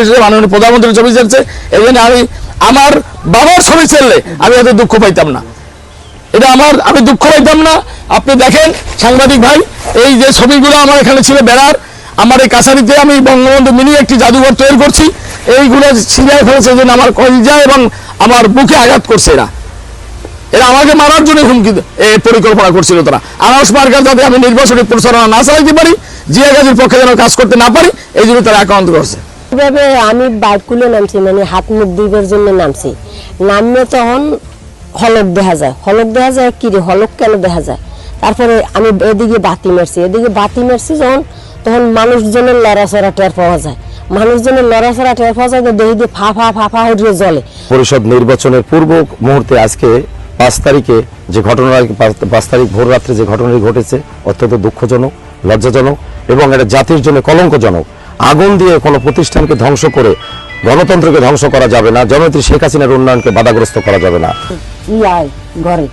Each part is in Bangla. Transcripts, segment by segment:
এসেছে, মাননীয় প্রধানমন্ত্রীর ছবি চলছে। এই জন্য আমি আমার বাবার ছবি চললে আমি এত দুঃখ পাইতাম না, এটা আমি দুঃখ পাইতাম না। আপনি দেখেন সাংবাদিক ভাই, এই যে ছবিগুলো আমার এখানে ছিল বেড়ার, আমার এই কাছারিতে আমি বঙ্গবন্ধু মিনি একটি জাদুঘর তৈরি করছি, এইগুলো ছিঁড়ে ফেলেছে। জন্য আমার কলিজা এবং আমার বুকে আঘাত করছে। এরা আমাকে মারার জন্য হুমকি পরিকল্পনা করছিল। তারা আনারস মার্কার যাতে আমি নির্বাচনী প্রচারণা না চালাইতে পারি, জিয়া গাজীর পক্ষে যেন কাজ করতে না পারি, এই জন্য তারা একাউন্ট করছে। এভাবে আমি বাইক খুলে নামছি, মানে হাত মুখ দিবের জন্য নামছি। নামলে তখন হলক দেখা যায় কি রে, হলক কেন দেখা যায়। তারপরে আমি এদিকে বাতি মারছি যখন, তখন মানুষজনের লড়াচড়া টের পাওয়া যায়, দেখি দিয়ে ফা হয়ে জ্বলে। পরিষদ নির্বাচনের পূর্ব মুহূর্তে আজকে 5 তারিখে যে ঘটনা, 5 তারিখ ভোর রাত্রে যে ঘটনাটি ঘটেছে অত্যন্ত দুঃখজনক, লজ্জাজনক এবং এটা জাতির জন্য কলঙ্কজনক। আগুন দিয়ে কোনো প্রতিষ্ঠানকে ধ্বংস করে গণতন্ত্রকে ধ্বংস করা যাবে না, জননেত্রী শেখ হাসিনার উন্নয়নকে বাধাগ্রস্ত করা যাবে না। ঘরে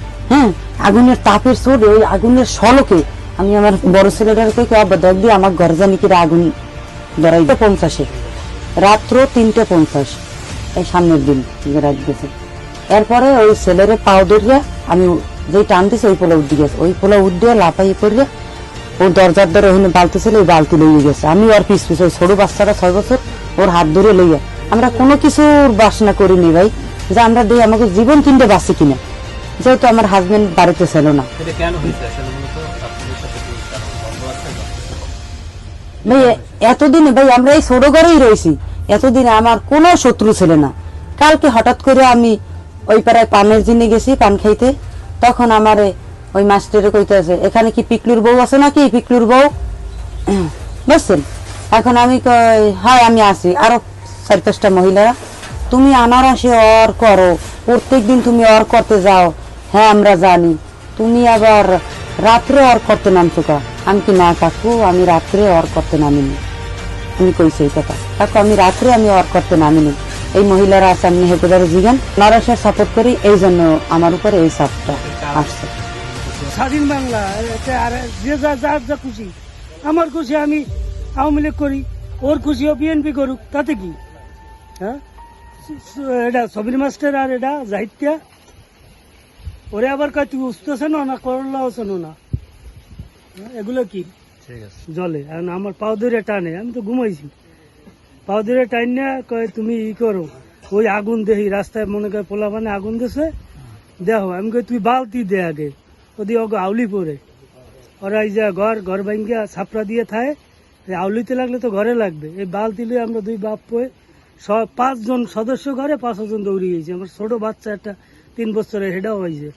আগুনের তাপের চোট, ওই আগুনের সলকে আমি আমার বড় ছেলেটাকে দেখ দিয়ে আমার ঘর জানি কি আগুন ধরাই 50 রাত্র 3:50 এই সামনের দিন রাত গেছে। এরপরে ওই ছেলের পাও ধরিয়া আমি যে টান দিছে ওই পোলা উঠে গেছে, ওই পোলা উঠিয়ে লাফাই পড়িয়া ও দরজার দ্বারা ওখানে বালতি ছিল, ওই বালতি লইয়ে গেছে। আমি ওর পিছ ওই ছোট বাচ্চাটা 6 বছর ওর হাত ধরে লইয়া, আমরা কোনো কিছুর বাসনা করিনি ভাই, যে আমরা দিয়ে আমাকে জীবন কিনতে বাঁচি কিনা, যেহেতু আমার হাজবেন্ড বাড়িতে ছিল না। ভাই এতদিনে ভাই আমরা এই ছোট ঘরেই রয়েছি, এতদিনে আমার কোনো শত্রু ছিল না। কালকে হঠাৎ করে আমি ওই পাড়ায় পানের জিনে গেছি পান খাইতে, তখন আমার ওই মাস্টারে কইতেছে এখানে কি পিকলুর বউ আছে নাকি, পিকলুর বউ বুঝছেন। এখন আমি হ্যাঁ আমি আসি, আরো 4-5টা মহিলারা, তুমি আনারসে অর করো, প্রত্যেকদিন তুমি অর করতে যাও। হ্যাঁ আমরা জানি, তুমি আবার রাত্রে অর করতে নামছো কা? আমি কি না কাকু, আমি রাত্রে অর করতে নামিনি। আমি কইছি এই কথা, কাকু আমি রাত্রে আমি অর করতে নামিনি। এই মহিলারা আছে, আমি হেঁটে জিগান নারাসের সাপোর্ট করি, এই জন্য আমার উপরে এই চাপটা আসছে। স্বাধীন বাংলা, আর যে যা খুশি, আমার খুশি আমি আওয়ামী লীগ করি, ওর খুশি ও বিএনপি করুক, তাতে কি? হ্যাঁ, এটা সবির মাস্টার আর এটা জাহিত্যা, ওরে আবার কয় তুই উঠতেছে না করলা হচ্ছে না, এগুলো কি জলে? আমার পাও ধরে টানে, আমি তো ঘুমাইছি, পাও ধরে টাইন না কয় তুমি ই করো, ওই আগুন দেখি রাস্তায় মনে করে পোলা মানে আগুন দিছে দেখো, আমি কই তুই বালতি দে আগে, ওদি ওকে আউলি পরে ওরা এই যে ঘর ভাঙ্গিয়া ছাপড়া দিয়ে থায়, আউলিতে লাগলে তো ঘরে লাগবে, এই বালতি লয়ে আমরা 2 বাপ পয়ে 5 জন সদস্য ঘরে 5 জন দৌড়িয়ে গেছি। আমার ছোট বাচ্চা একটা 3 বছরের, হেডাও হয়েছে।